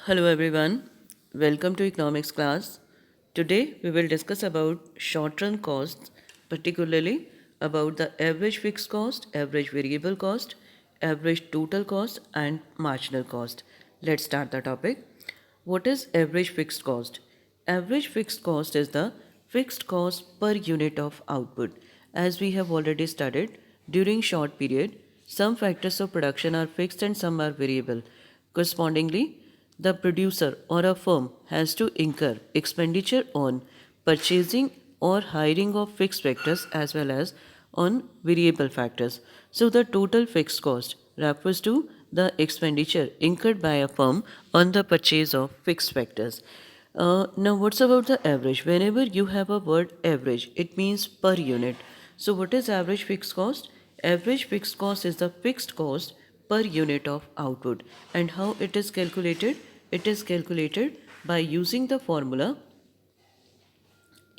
Hello everyone, welcome to economics class. Today we will discuss about short-run costs, particularly about the average fixed cost, average variable cost, average total cost and marginal cost. Let's start the topic. What is average fixed cost? Average fixed cost is the fixed cost per unit of output. As we have already studied, during short period, some factors of production are fixed and some are variable. Correspondingly, the producer or a firm has to incur expenditure on purchasing or hiring of fixed factors as well as on variable factors. So the total fixed cost refers to the expenditure incurred by a firm on the purchase of fixed factors. Now, what's about the average? Whenever you have a word average, it means per unit. So, what is average fixed cost? Average fixed cost is the fixed cost per unit of output. And how it is calculated? It is calculated by using the formula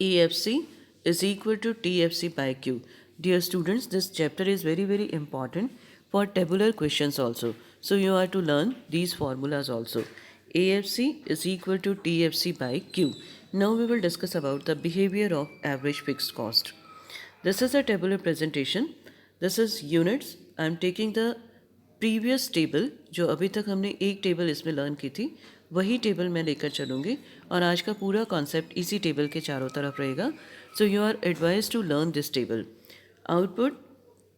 AFC is equal to TFC by Q. Dear students, this chapter is very important for tabular questions also. So you are to learn these formulas also. AFC is equal to TFC by Q. Now we will discuss about the behavior of average fixed cost. This is a tabular presentation. This is units. I am taking the previous table जो अभी तक हमने एक table इसमें learn की थी वही table मैं लेकर चलूँगी और आज का पूरा कॉन्सेप्ट इसी टेबल के चारों तरफ रहेगा. So you are advise to learn this table. Output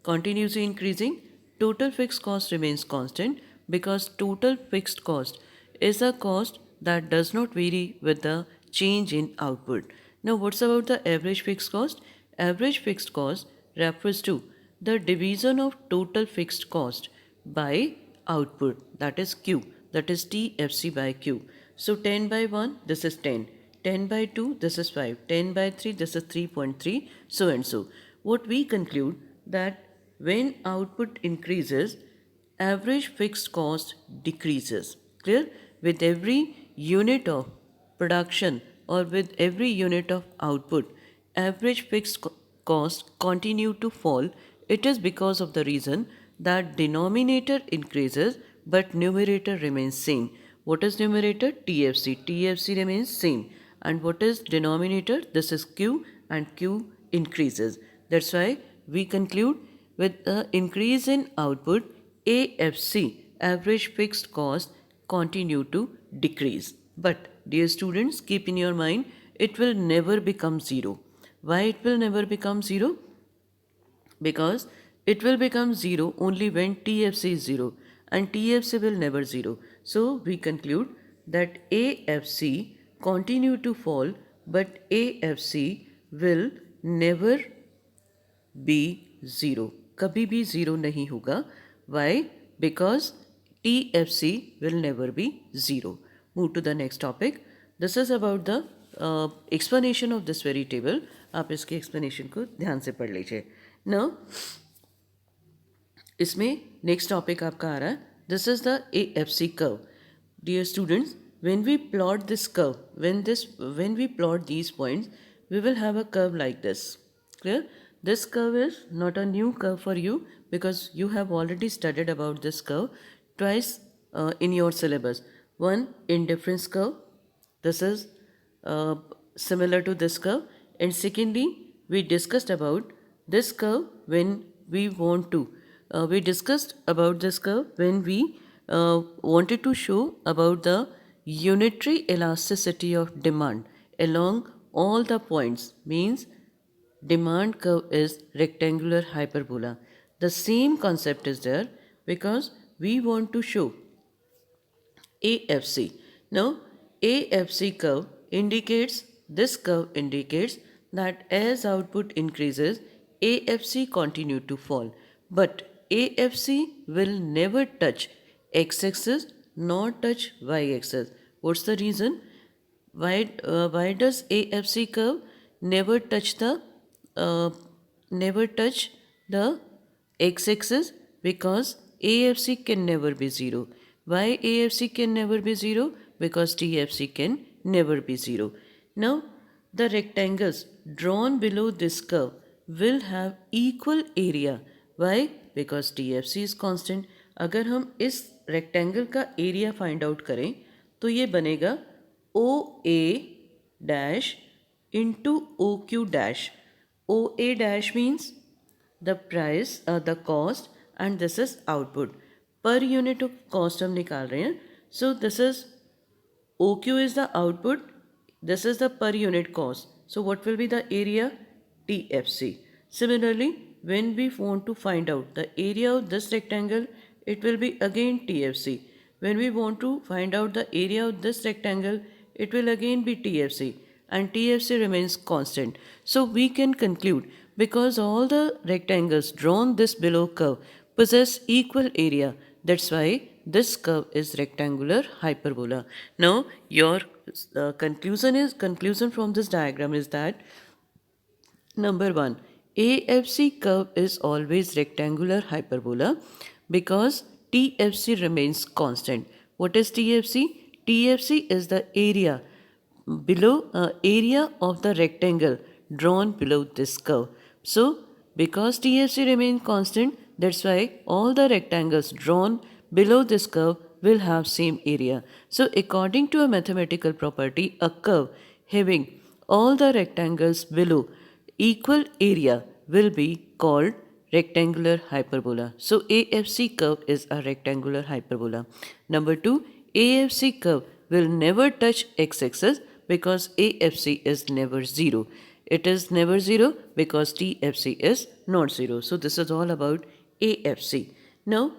continuously increasing, total fixed cost remains constant because total fixed cost is a cost that does not vary with the change in output. Now, what's about the average fixed cost? Average fixed cost refers to the division of total fixed cost by output, that is Q, that is TFC by Q. So 10 by 1, this is 10. 10 by 2, this is 5. 10 by 3, this is 3.3, so and so. What we conclude that when output increases, average fixed cost decreases. Clear? With every unit of production or with every unit of output, average fixed cost continue to fall. It is because of the reason that denominator increases but numerator remains same. What is numerator? TFC. TFC remains same. And what is denominator? This is Q and Q increases. That's why we conclude with the increase in output, AFC, average fixed cost, continue to decrease. But dear students, keep in your mind, it will never become zero. Why it will never become zero? Because it will become zero only when TFC is zero and TFC will never zero. So we conclude that AFC continue to fall but AFC will never be zero. कभी भी zero नहीं होगा. Why? Because TFC will never be zero. Move to the next topic. This is about the explanation of this very table. आप इसके explanation को ध्यान से पढ़ लीजिए. Now, इसमें next topic आपका आ रहा है. This is the AFC curve. Dear students, when we plot this curve, when we plot these points, we will have a curve like this. Clear? This curve is not a new curve for you because you have already studied about this curve twice in your syllabus. One, indifference curve. This is similar to this curve. And secondly, we discussed about this curve when we want to. We discussed about this curve when we wanted to show about the unitary elasticity of demand along all the points. Means demand curve is rectangular hyperbola. The same concept is there because we want to show AFC. Now, AFC curve indicates, this curve indicates that as output increases, AFC continue to fall. But AFC will never touch x-axis nor touch y-axis. What's the reason? Why does AFC curve never touch the x-axis? Because AFC can never be zero. Why AFC can never be zero? Because TFC can never be zero. Now, the rectangles drawn below this curve will have equal area. Why? Because TFC is constant. अगर हम इस rectangle का area find out करें तो ये बनेगा O A dash into O Q dash. O A dash means the price, the cost, and this is output. Per unit of cost हम निकाल रहे हैं. So this is OQ is the output. This is the per unit cost. So what will be the area? TFC. Similarly, when we want to find out the area of this rectangle, it will be again TFC. When we want to find out the area of this rectangle, it will again be TFC, and TFC remains constant. So we can conclude, because all the rectangles drawn this below curve possess equal area, that's why this curve is rectangular hyperbola. Now your conclusion from this diagram is that number 1, AFC curve is always rectangular hyperbola because TFC remains constant. What is TFC? TFC is the area of the rectangle drawn below this curve. So because TFC remains constant, that's why all the rectangles drawn below this curve will have same area. So according to a mathematical property, a curve having all the rectangles below equal area will be called rectangular hyperbola. So AFC curve is a rectangular hyperbola. Number 2, AFC curve will never touch x-axis because AFC is never 0. It is never 0 because TFC is not 0. So this is all about AFC. Now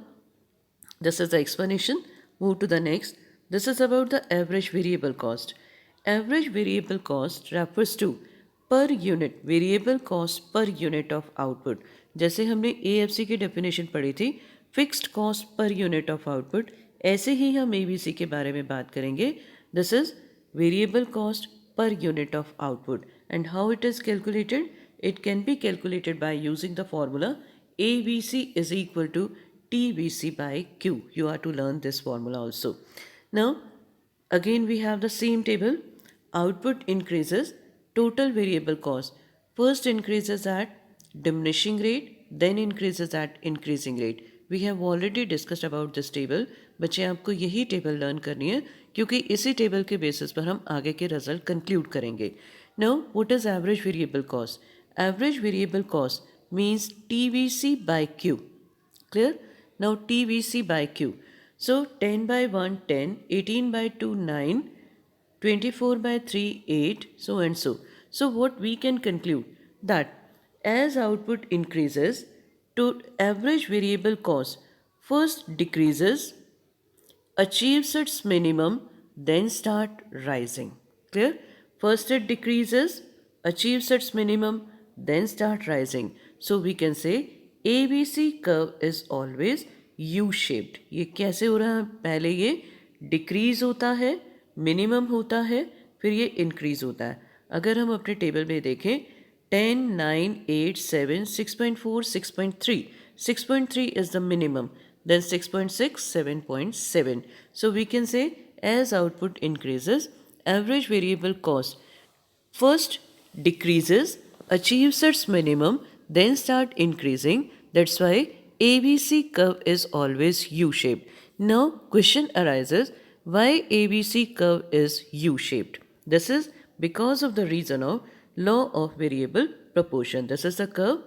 this is the explanation. Move to the next. This is about the average variable cost. Average variable cost refers to per unit variable cost per unit of output. जैसे हमने AFC की definition पढ़ी थी, fixed cost per unit of output, ऐसे ही हम ABC के बारे में बात करेंगे. This is variable cost per unit of output. And how it is calculated? It can be calculated by using the formula ABC is equal to TVC by Q. You are to learn this formula also. Now, again we have the same table. Output increases, total variable cost first increases at diminishing rate, then increases at increasing rate. We have already discussed about this table. बच्चे आपको यही table learn करनी है क्योंकि इसी table के basis पर हम आगे के रिजल्ट कंक्लूड करेंगे. Now what is average variable cost? Average variable cost means TVC by Q. Clear? Now TVC by Q. So 10 by 1 10, 18 by 2 9, 24 by 3 8, so and so. So what we can conclude that as output increases, to average variable cost first decreases, achieves its minimum, then start rising. Clear? First it decreases, achieves its minimum, then start rising. So we can say ABC curve is always U-shaped. ये कैसे हो रहा है? पहले ये decrease होता है, minimum होता है, फिर ये इंक्रीज होता है. अगर हम अपने टेबल में देखें 10, 9, 8, 7, 6.4, 6.3. 6.3 is the minimum. Then 6.6, 7.7. So we can say as output increases, average variable cost first decreases, achieves its minimum, then start increasing. That's why ABC curve is always U-shaped. Now question arises, why ABC curve is U-shaped? This is because of the reason of law of variable proportion. This is the curve.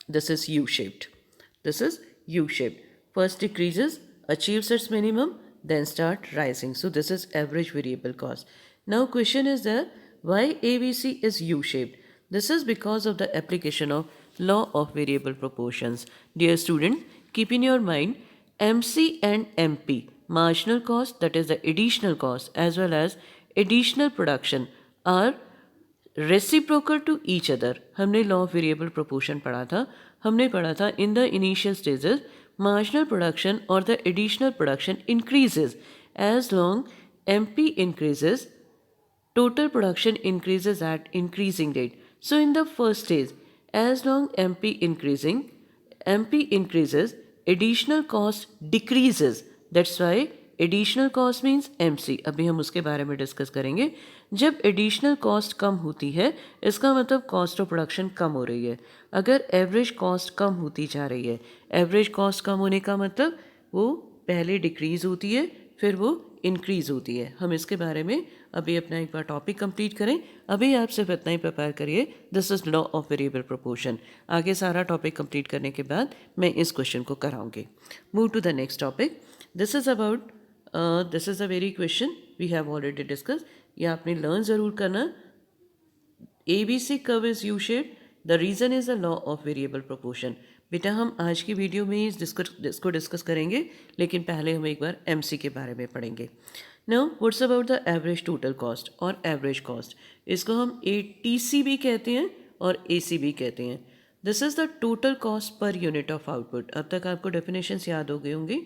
This is U-shaped. This is U-shaped. First decreases, achieves its minimum, then start rising. So this is average variable cost. Now question is there, why ABC is U-shaped? This is because of the application of law of variable proportions. Dear student, keep in your mind MC and MP, marginal cost, that is the additional cost, as well as additional production, are reciprocal to each other. हमने law of variable proportion पढ़ा था. हमने पढ़ा था in the initial stages marginal production और the additional production increases as long MP increases, total production increases at increasing rate. So in the first stage, as long MP increases, additional cost decreases. That's why additional cost means MC. अभी हम उसके बारे में discuss करेंगे. जब additional cost कम होती है इसका मतलब कॉस्ट ऑफ प्रोडक्शन कम हो रही है. अगर एवरेज कॉस्ट कम होती जा रही है, एवरेज कॉस्ट कम होने का मतलब वो पहले डिक्रीज होती है, फिर वो इंक्रीज़ होती है। हम इसके बारे में अभी अपना एक बार टॉपिक कंप्लीट करें। अभी आप सिर्फ इतना ही प्रिपेयर करिए, this is law of variable proportion. आगे सारा टॉपिक कंप्लीट करने के बाद मैं इस क्वेश्चन को कराऊंगी। Move to the next topic. This is about this is a very question we have already discuss. ये आपने लर्न ज़रूर करना। ABC curve is U-shaped. The reason is the law of variable proportion. बेटा हम आज की वीडियो में इसको डिस्कस करेंगे, लेकिन पहले हम एक बार MC के बारे में पढ़ेंगे। Now what's about the average total cost और एवरेज कॉस्ट? इसको हम ATC भी कहते हैं और AC भी कहते हैं। This is the total cost per unit of output. अब तक आपको डेफिनेशंस याद हो गए होंगे।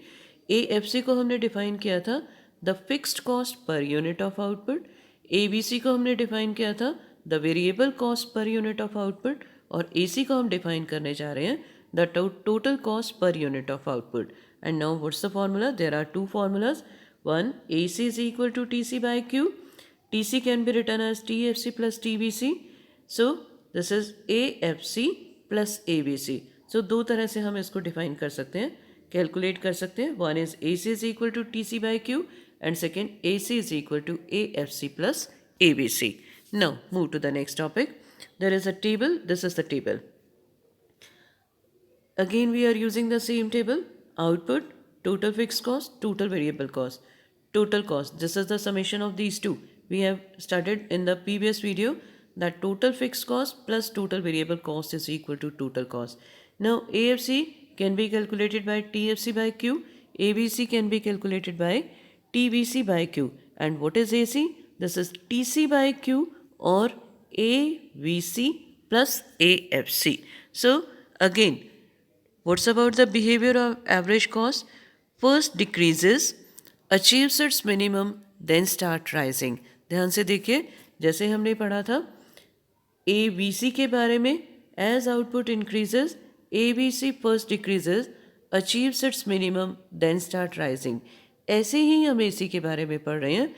AFC को हमने डिफाइन किया था the fixed cost per unit of output. ABC को हमने डिफाइन किया था the variable cost per unit of output, और AC को हम डिफाइन करने जा रहे हैं the total cost per unit of output. And now what's the formula? There are two formulas. One, AC is equal to TC by Q. TC can be written as TFC plus TBC. So this is AFC plus ABC. So दो तरह से हम इसको define कर सकते हैं, calculate कर सकते हैं। One is AC is equal to TC by Q and second AC is equal to AFC plus ABC. Now move to the next topic. There is a table. This is the table. Again we are using the same table. Output, total fixed cost, total variable cost. Total cost, this is the summation of these two. We have studied in the previous video that total fixed cost plus total variable cost is equal to total cost. Now AFC can be calculated by TFC by Q. ABC can be calculated by TBC by Q. And what is AC? This is TC by Q or ABC plus AFC. So again, what's about the behavior of average cost? First decreases, achieves its minimum, then start rising. ध्यान से देखिए, जैसे हमने पढ़ा था ABC के बारे में, as output increases, ABC first decreases, achieves its minimum, then start rising. ऐसे ही हम AC के बारे में पढ़ रहे हैं,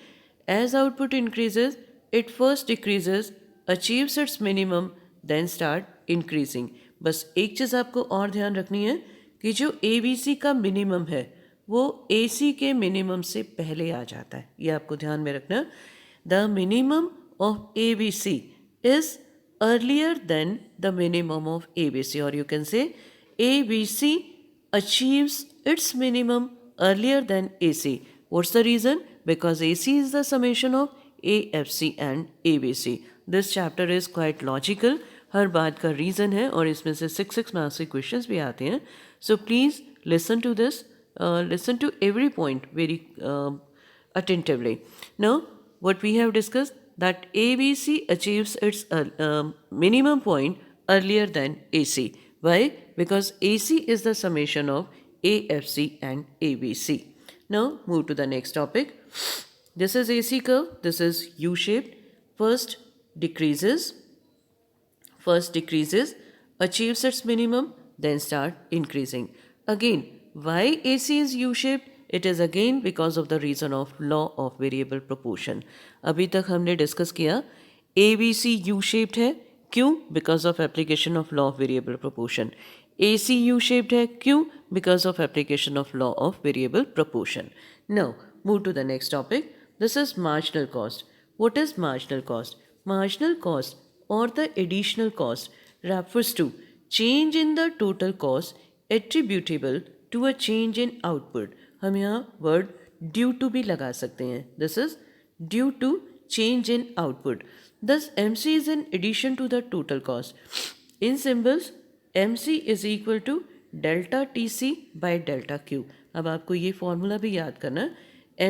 as output increases, it first decreases, achieves its minimum, then start increasing. बस एक चीज़ आपको और ध्यान रखनी है कि जो ABC का मिनिमम है वो AC के मिनिमम से पहले आ जाता है, ये आपको ध्यान में रखना। The minimum of ABC is earlier than the minimum of ABC, और you can say ABC achieves its minimum earlier than AC. What's the reason? Because AC is the summation of AFC and ABC. This chapter is quite logical. हर बात का reason है और इसमें से 6 marks के questions भी आते हैं. So please listen to this, listen to every point very attentively. Now what we have discussed, that ABC achieves its minimum point earlier than AC. Why? Because AC is the summation of AFC and ABC. Now move to the next topic. This is AC curve. This is U-shaped. First decreases, achieves its minimum, then start increasing. Again, why AC is U-shaped? It is again because of the reason of law of variable proportion. अभी तक हमने discuss किया ABC U-shaped है, क्यों? Because of application of law of variable proportion. AC U-shaped है, क्यों? Because of application of law of variable proportion. Now move to the next topic. This is marginal cost. What is marginal cost? Marginal cost or the additional cost refers to change in the total cost attributable to a change in output. हम यहाँ word due to भी लगा सकते हैं. This is due to change in output. Thus MC is in addition to the total cost. In symbols, MC is equal to delta TC by delta Q. अब आपको ये formula भी याद करना.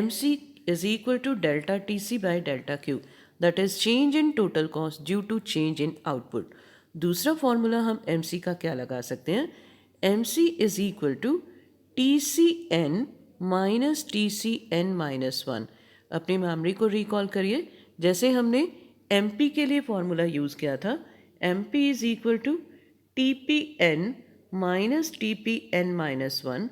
MC is equal to delta TC by delta Q. That is change in total cost due to change in output. दूसरा formula हम MC का क्या लगा सकते हैं? MC is equal to TCN minus TCN minus 1. अपनी मेमोरी को recall करिए, जैसे हमने MP के लिए फॉर्मूला यूज़ किया था, MP is equal to TPN minus TPN minus 1.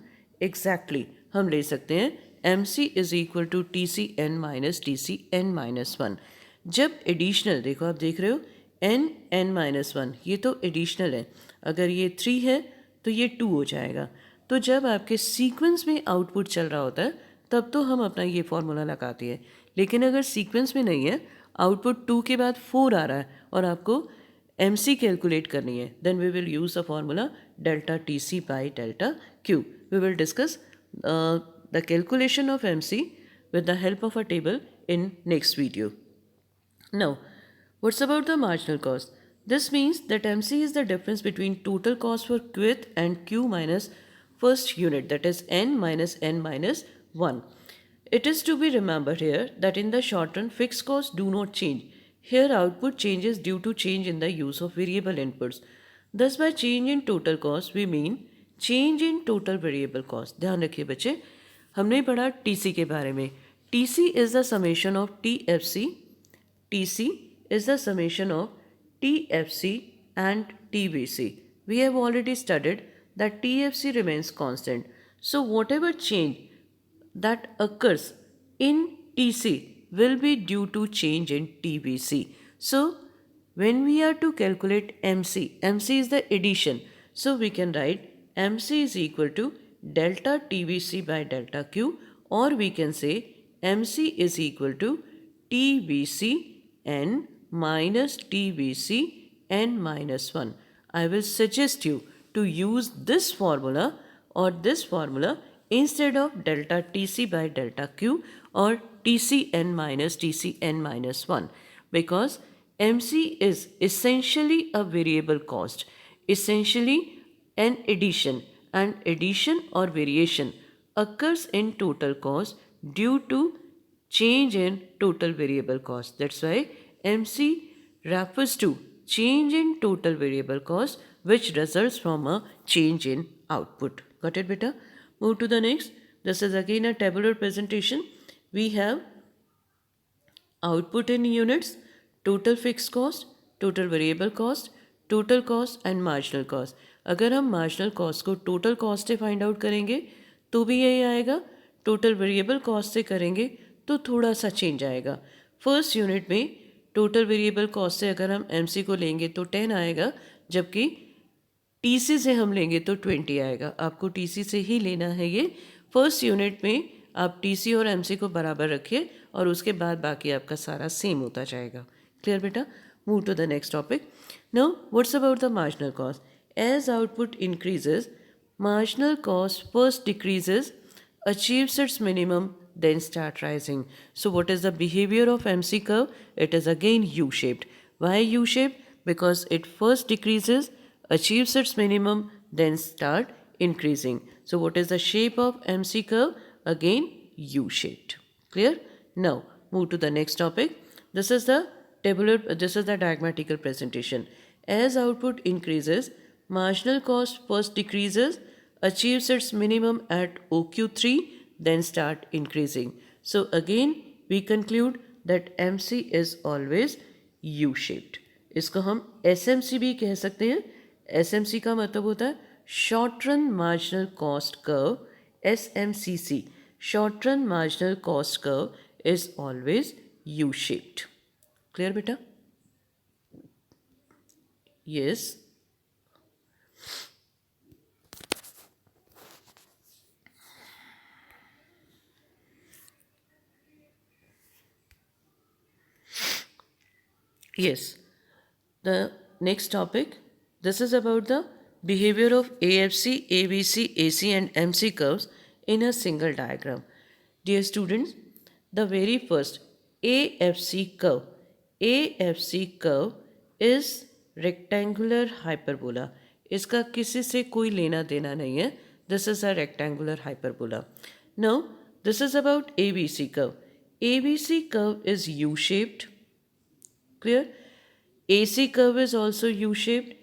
Exactly हम ले सकते हैं MC is equal to TCN minus TCN minus 1. जब एडिशनल, देखो आप देख रहे हो n माइनस 1, ये तो एडिशनल है, अगर ये 3 है तो ये 2 हो जाएगा. तो जब आपके सीक्वेंस में आउटपुट चल रहा होता है तब तो हम अपना ये फॉर्मूला लगाते हैं। लेकिन अगर सीक्वेंस में नहीं है, आउटपुट 2 के बाद 4 आ रहा है और आपको MC कैलकुलेट करनी है, then we will use the formula delta TC by delta Q. We will discuss the calculation of MC with the help of a table in next video. Now, what's about the marginal cost? This means that MC is the difference between total cost for qth and Q minus first unit, that is n minus 1. It is to be remembered here that in the short run, fixed costs do not change. Here output changes due to change in the use of variable inputs. Thus by change in total cost, we mean change in total variable cost. ध्यान रखिए बच्चे, हमने पढ़ा TC के बारे में. TC is the summation of TFC. TC is the summation of TFC and TBC. We have already studied that TFC remains constant. So whatever change that occurs in TC will be due to change in TBC. So when we are to calculate MC, MC is the addition. So we can write MC is equal to delta TBC by delta Q, or we can say MC is equal to TBC n minus TBC n minus 1. I will suggest you to use this formula or this formula instead of delta TC by delta Q or TCn minus TCn minus 1, because MC is essentially a variable cost, essentially an addition, and addition or variation occurs in total cost due to change in total variable cost. That's why MC refers to change in total variable cost which results from a change in output. Got it, beta? Move to the next. This is again a tabular presentation. We have output in units, total fixed cost, total variable cost, total cost and marginal cost. अगर हम marginal cost को total cost से find out करेंगे तो भी यही आएगा, total variable cost से करेंगे तो थोड़ा सा change आएगा. फर्स्ट यूनिट में टोटल वेरिएबल कॉस्ट से अगर हम MC को लेंगे तो 10 आएगा, जबकि TC से हम लेंगे तो 20 आएगा. आपको TC से ही लेना है ये. फर्स्ट यूनिट में आप TC और MC को बराबर रखिए और उसके बाद बाकी आपका सारा सेम होता जाएगा. क्लियर बेटा? Move to the next topic. Now what's about the marginal cost? As output increases, marginal cost first decreases, achieves its minimum, then start rising. So what is the behavior of MC curve? It is again U-shaped. Why U-shaped? Because it first decreases, achieves its minimum, then start increasing. So what is the shape of MC curve? Again U-shaped. Clear? Now move to the next topic. This is the diagrammatical presentation. As output increases, marginal cost first decreases, achieves its minimum at OQ3, then start increasing. So again we conclude that MC is always U-shaped. इसको हम SMC भी कह सकते हैं. SMC का मतलब होता है Short Run Marginal Cost Curve. SMCC, Short Run Marginal Cost Curve, is always U-shaped. Clear beta? Yes. Yes. The next topic, this is about the behavior of AFC, ABC, AC and MC curves in a single diagram. Dear students, the very first AFC curve is rectangular hyperbola. इसका किसी से कोई लेना देना नहीं है. This is a rectangular hyperbola. Now, this is about ABC curve. ABC curve is U-shaped. Clear? AC curve is also U-shaped.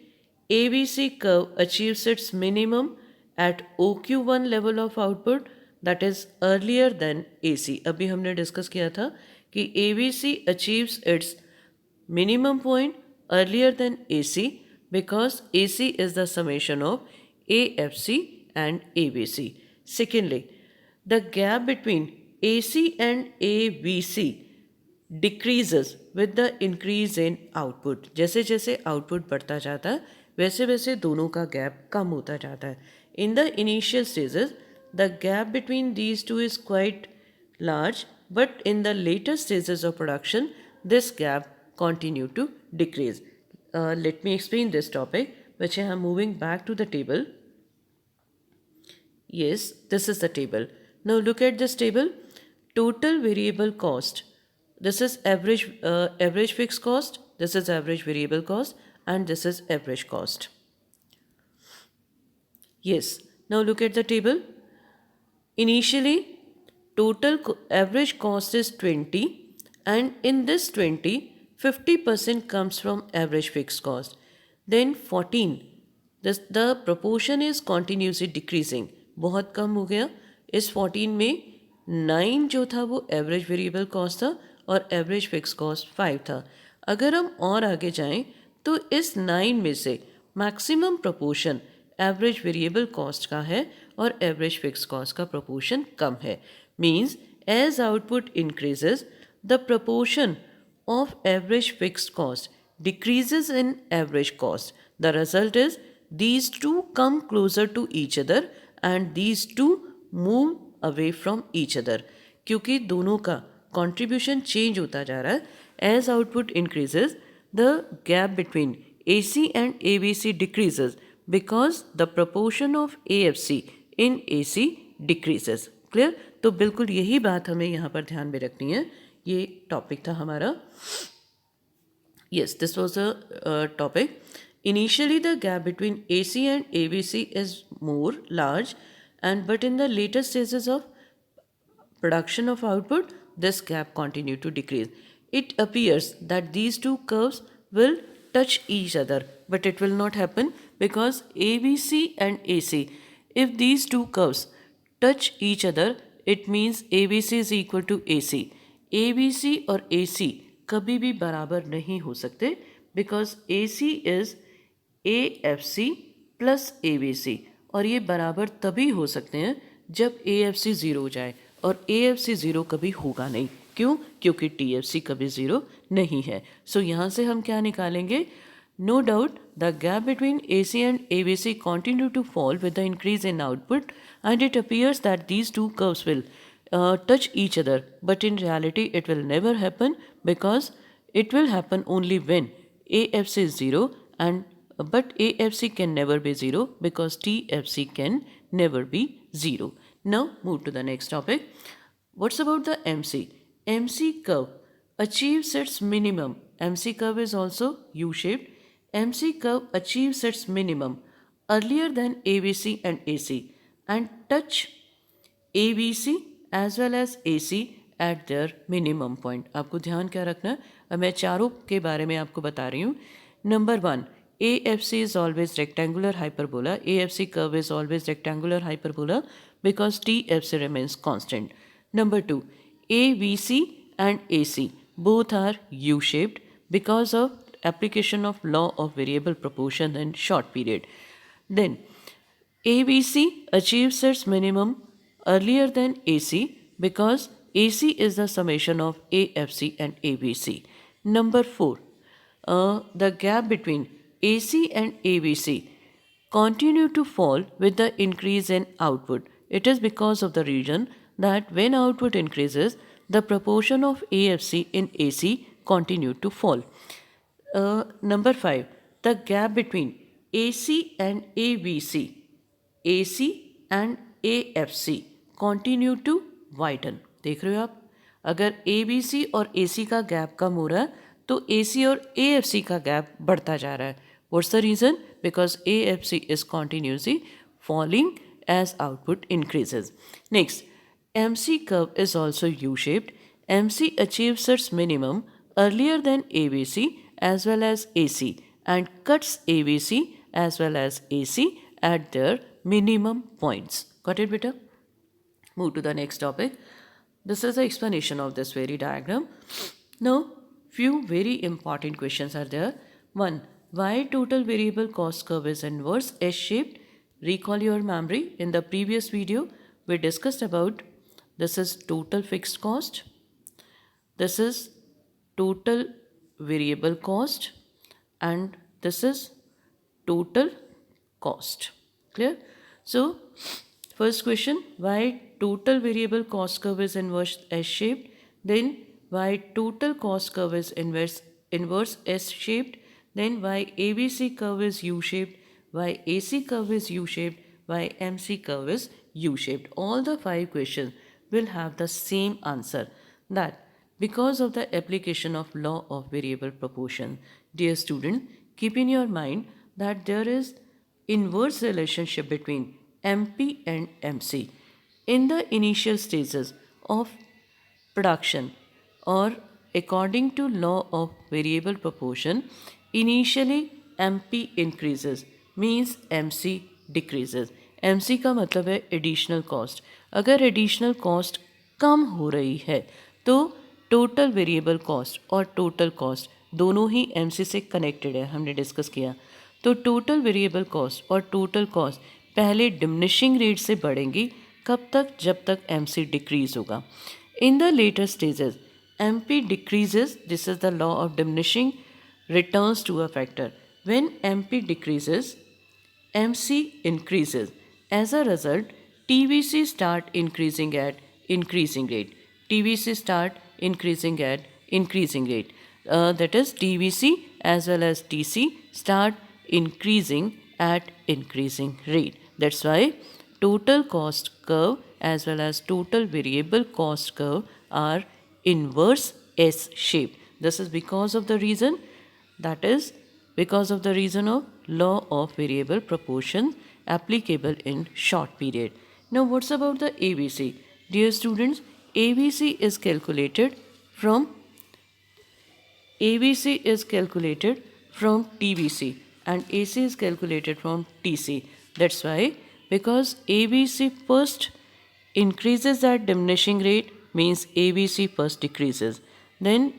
ABC curve achieves its minimum at OQ1 level of output, that is earlier than AC. अभी हमने discuss किया था कि ABC achieves its minimum point earlier than AC because AC is the summation of AFC and ABC. Secondly, the gap between AC and ABC decreases with the increase in output. जैसे जैसे output बढ़ता जाता है वैसे वैसे दोनों का gap कम होता जाता है. In the initial stages, the gap between these two is quite large, but in the later stages of production, this gap continued to decrease. Let me explain this topic, which I am moving back to the table. Yes, this is the table. Now look at this table. Total variable cost. This is average fixed cost. This is average variable cost, and this is average cost. Yes. Now look at the table. Initially, average cost is 20, and in this 20, 50% comes from average fixed cost. Then 14, the proportion is continuously decreasing. बहुत कम हो गया. इस 14 में 9 जो था वो average variable cost था और एवरेज फिक्स कॉस्ट 5 था. अगर हम और आगे जाएं तो इस 9 में से maximum proportion average variable cost का है और एवरेज फिक्स कॉस्ट का प्रोपोर्शन कम है. Means as output increases the proportion of average fixed cost decreases in average cost. The result is these two come closer to each other and these two move away from each other. क्योंकि दोनों का contribution change होता जा रहा है. As output increases, the gap between AC and ABC decreases because the proportion of AFC in AC decreases. Clear? तो बिल्कुल यही बात हमें यहाँ पर ध्यान में रखनी है. ये टॉपिक था हमारा. Yes, this was a topic. Initially, the gap between AC and ABC is more large, but in the later stages of production of output, this gap continued to decrease. It appears that these two curves will touch each other, but it will not happen because ABC and AC, if these two curves touch each other, it means ABC is equal to AC. ABC और AC कभी भी बराबर नहीं हो सकते because AC is AFC plus ABC और ये बराबर तभी हो सकते हैं जब AFC ज़ीरो हो जाए और AFC ज़ीरो कभी होगा नहीं. क्यों? क्योंकि TFC कभी ज़ीरो नहीं है. सो यहाँ से हम क्या निकालेंगे? No doubt, the gap between AC and ABC continue to fall with the increase in output, and it appears that these two curves will touch each other, but in reality it will never happen because it will happen only when AFC is 0 but AFC can never be 0 because TFC can never be 0. Now move to the next topic. What's about the MC? MC curve achieves its minimum. MC curve is also U-shaped. MC curve achieves its minimum earlier than ABC and AC and touch ABC as well as AC at their minimum point. आपको ध्यान क्या रखना है? मैं चारों के बारे में आपको बता रही हूँ. Number 1, AFC is always rectangular hyperbola. AFC curve is always rectangular hyperbola because TFC remains constant. Number 2, ABC and AC both are U-shaped because of application of law of variable proportion in short period. Then ABC achieves its minimum earlier than AC because AC is the summation of AFC and ABC. Number 4, the gap between AC and ABC continue to fall with the increase in output. It is because of the reason that when output increases, the proportion of AFC in AC continue to fall. Number 5, the gap between AC and ABC, AC and AFC continue to widen. देख रहे हो आप? अगर ABC और AC का gap कम हो रहा है तो AC और AFC का गैप बढ़ता जा रहा है. What's the reason? Because AFC is continuously falling as output increases. Next, MC curve is also U-shaped. MC achieves its minimum earlier than ABC as well as AC and cuts ABC as well as AC at their minimum points. Got it, beta? Move to the next topic. This is the explanation of this very diagram. Now, few very important questions are there. 1. Why total variable cost curve is inverse S-shaped? Recall your memory. In the previous video, we discussed about this is total fixed cost. This is total variable cost and this is total cost. Clear? So, First question, why total variable cost curve is inverse S-shaped? Then why total cost curve is inverse S-shaped? Then why ABC curve is U-shaped? Why AC curve is U-shaped? Why MC curve is U-shaped? All the 5 questions will have the same answer, that because of the application of law of variable proportion. Dear student, keep in your mind that there is inverse relationship between MP and MC. In the initial stages of production, or according to law of variable proportion, initially MP increases means MC decreases. MC का मतलब है additional cost. अगर additional cost कम हो रही है तो total variable cost और total cost दोनों ही MC से कनेक्टेड है, हमने डिस्कस किया. तो टोटल वेरिएबल कॉस्ट और टोटल कॉस्ट पहले डिमिनिशिंग रेट से बढ़ेंगी. कब तक? जब तक MC डिक्रीज होगा. In the later stages, MP decreases, this is the law of diminishing returns to a factor. When MP decreases, MC increases. As a result, TVC start increasing at increasing rate. TVC start increasing at increasing rate. That is TVC as well as TC start increasing at increasing rate. That's why total cost curve as well as total variable cost curve are inverse S shape. This is because of the reason, that is because of the reason of law of variable proportion applicable in short period. Now what's about the ABC? Dear students, ABC is calculated from TVC and AC is calculated from TC. That's why, because ABC first increases at diminishing rate means ABC first decreases. Then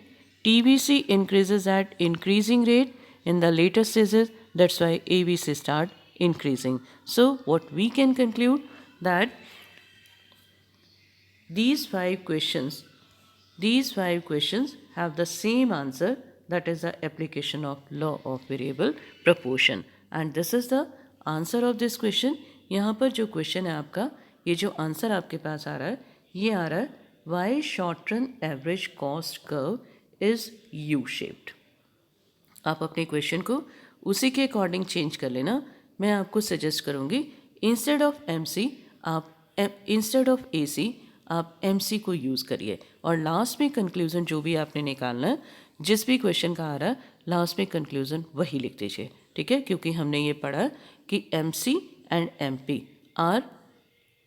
TVC increases at increasing rate in the later stages. That's why ABC start increasing. So what we can conclude, that these five questions have the same answer, that is the application of law of variable proportion. And this is the answer of this question. यहाँ पर जो question है आपका, ये जो answer आपके पास आ रहा है, ये आ रहा है Y short run average cost curve is U shaped. आप अपने क्वेश्चन को उसी के अकॉर्डिंग चेंज कर लेना. मैं आपको सजेस्ट करूँगी, इंस्टेड ऑफ AC आप MC को यूज़ करिए, और लास्ट में कंक्लूज़न जो भी आपने निकालना है, जिस भी क्वेश्चन का आ रहा है, लास्ट में कंक्लूज़न वही लिख दीजिए. ठीक है, क्योंकि हमने ये पढ़ा कि MC and MP are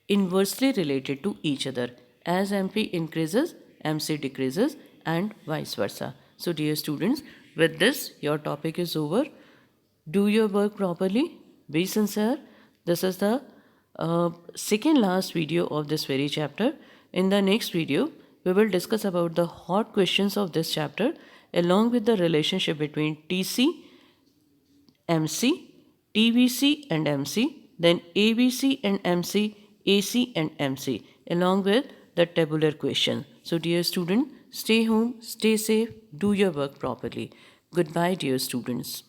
inversely related to each other. As MP increases, MC decreases and vice versa. So dear students, with this your topic is over. Do your work properly. Be sincere. This is the second last video of this very chapter. In the next video, we will discuss about the hot questions of this chapter along with the relationship between TC, MC, TVC and MC, then ABC and MC, AC and MC, along with the tabular question. So dear student, stay home, stay safe, do your work properly. Goodbye dear students.